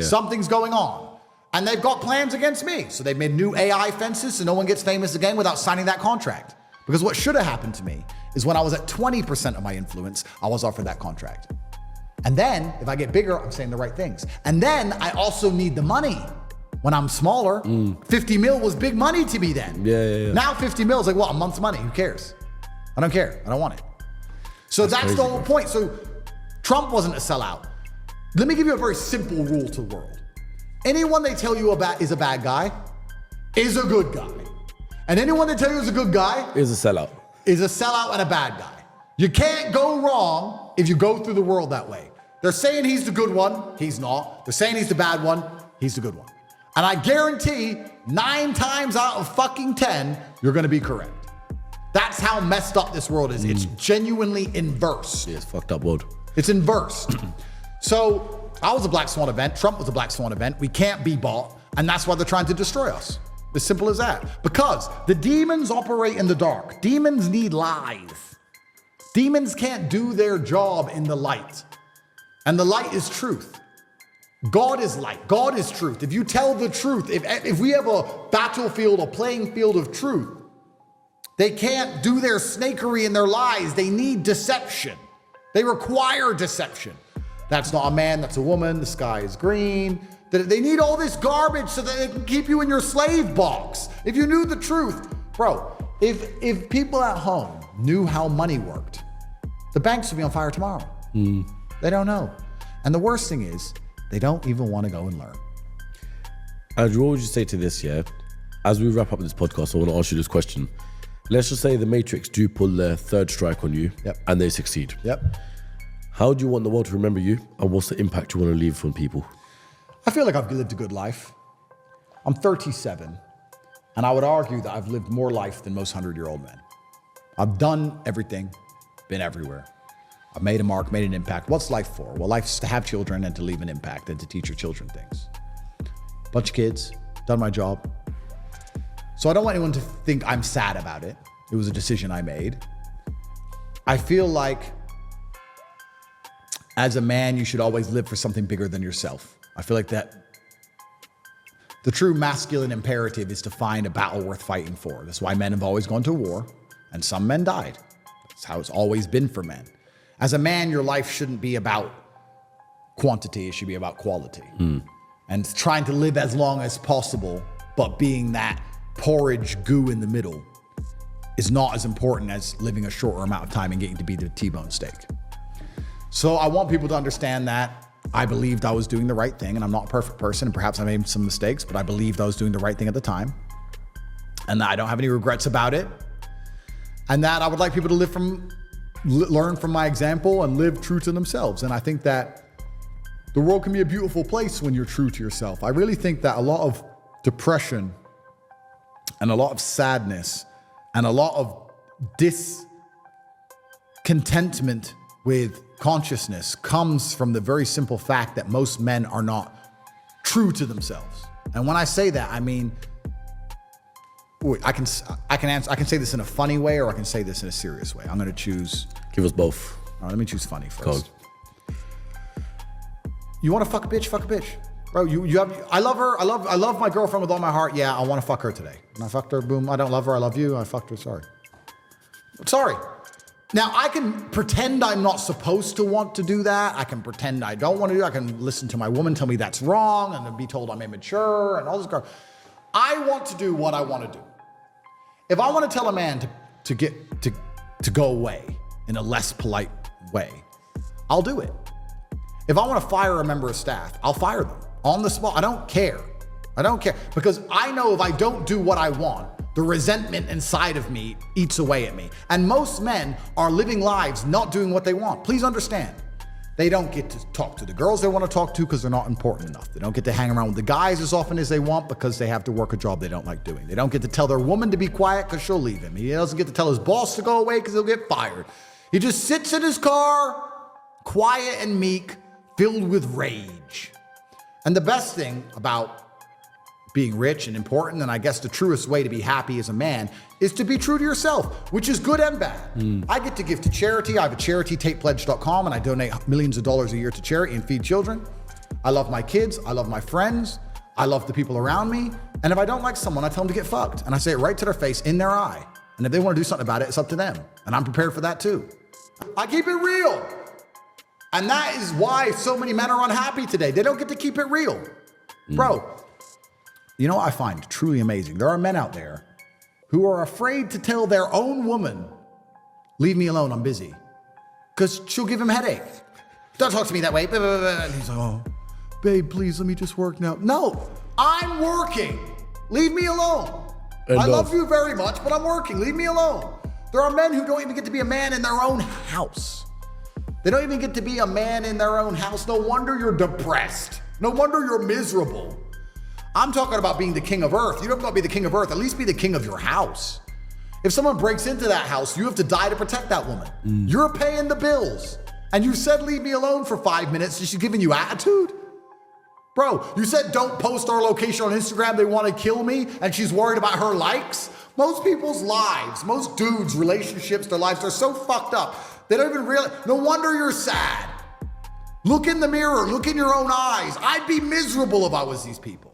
Something's going on. And they've got plans against me. So they've made new AI fences so no one gets famous again without signing that contract. Because what should have happened to me is when I was at 20% of my influence, I was offered that contract. And then if I get bigger, I'm saying the right things. And then I also need the money. When I'm smaller, 50 mil was big money to me then. Now 50 mil is like, what, a month's money? Who cares? I don't care. I don't want it. So that's the whole point. So Trump wasn't a sellout. Let me give you a very simple rule to the world. Anyone they tell you about is a bad guy is a good guy. And anyone they tell you is a good guy is a sellout. Is a sellout and a bad guy. You can't go wrong if you go through the world that way. They're saying he's the good one. He's not. They're saying he's the bad one. He's the good one. And I guarantee 9 times out of fucking 10, you're gonna be correct. That's how messed up this world is. It's genuinely inverse. Yeah, it's fucked up world. It's inversed. So I was a black swan event. Trump was a black swan event. We can't be bought. And that's why they're trying to destroy us. As simple as that. Because the demons operate in the dark. Demons need lies. Demons can't do their job in the light. And the light is truth. God is light. God is truth. If you tell the truth, if we have a battlefield, a playing field of truth, they can't do their snakery and their lies. They need deception. They require deception. That's not a man, that's a woman. The sky is green. They need all this garbage so that they can keep you in your slave box. If you knew the truth, bro, if people at home knew how money worked, the banks would be on fire tomorrow. They don't know. And the worst thing is, they don't even want to go and learn. Andrew, what would you say to this, yeah? As we wrap up this podcast, I want to ask you this question. Let's just say the Matrix do pull their third strike on you and they succeed. How do you want the world to remember you, and what's the impact you want to leave on people? I feel like I've lived a good life. I'm 37, and I would argue that I've lived more life than most 100-year-old men. I've done everything, been everywhere. I've made a mark, made an impact. What's life for? Well, life's to have children and to leave an impact and to teach your children things. Bunch of kids, done my job. So I don't want anyone to think I'm sad about it. It was a decision I made. I feel like as a man, you should always live for something bigger than yourself. I feel like that the true masculine imperative is to find a battle worth fighting for. That's why men have always gone to war, and some men died. That's how it's always been for men. As a man, your life shouldn't be about quantity, it should be about quality. And trying to live as long as possible, but being that porridge goo in the middle is not as important as living a shorter amount of time and getting to be the T-bone steak. So I want people to understand that I believed I was doing the right thing, and I'm not a perfect person, and perhaps I made some mistakes, but I believed I was doing the right thing at the time. And that I don't have any regrets about it. And that I would like people to learn from my example and live true to themselves. And I think that the world can be a beautiful place when you're true to yourself. I really think that a lot of depression and a lot of sadness and a lot of discontentment with consciousness comes from the very simple fact that most men are not true to themselves. And when I say that, I mean, I can say this in a funny way, or I can say this in a serious way. I'm going to choose. Give us both. All right, let me choose funny first. Cool. You want to fuck a bitch? Fuck a bitch, bro. I love her. I love my girlfriend with all my heart. Yeah, I want to fuck her today. And I fucked her. Boom. I don't love her. I love you. I fucked her. Sorry. Now I can pretend I'm not supposed to want to do that. I can pretend I don't want to do it. I can listen to my woman tell me that's wrong, and then be told I'm immature and all this garbage. I want to do what I want to do. If I want to tell a man to go away in a less polite way, I'll do it. If I want to fire a member of staff, I'll fire them on the spot. I don't care. Because I know if I don't do what I want, the resentment inside of me eats away at me. And most men are living lives not doing what they want. Please understand. They don't get to talk to the girls they want to talk to because they're not important enough. They don't get to hang around with the guys as often as they want because they have to work a job they don't like doing. They don't get to tell their woman to be quiet because she'll leave him. He doesn't get to tell his boss to go away because he'll get fired. He just sits in his car, quiet and meek, filled with rage. And the best thing about being rich and important, and I guess the truest way to be happy as a man, is to be true to yourself, which is good and bad. I get to give to charity. I have a charity, tatepledge.com, and I donate millions of dollars a year to charity and feed children. I love my kids. I love my friends. I love the people around me. And if I don't like someone, I tell them to get fucked. And I say it right to their face, in their eye. And if they want to do something about it, it's up to them. And I'm prepared for that too. I keep it real. And that is why so many men are unhappy today. They don't get to keep it real. Bro, you know what I find truly amazing? There are men out there who are afraid to tell their own woman, leave me alone, I'm busy. Because she'll give him a headache. Don't talk to me that way. And he's like, oh, babe, please let me just work now. No, I'm working. Leave me alone. I love you very much, but I'm working. Leave me alone. There are men who don't even get to be a man in their own house. They don't even get to be a man in their own house. No wonder you're depressed. No wonder you're miserable. I'm talking about being the king of earth. You don't have to be the king of earth. At least be the king of your house. If someone breaks into that house, you have to die to protect that woman. You're paying the bills. And you said, leave me alone for 5 minutes, and she's giving you attitude? Bro, you said don't post our location on Instagram, they want to kill me, and she's worried about her likes? Most people's lives, most dudes' relationships, their lives, they're so fucked up. They don't even realize, no wonder you're sad. Look in the mirror, look in your own eyes. I'd be miserable if I was these people.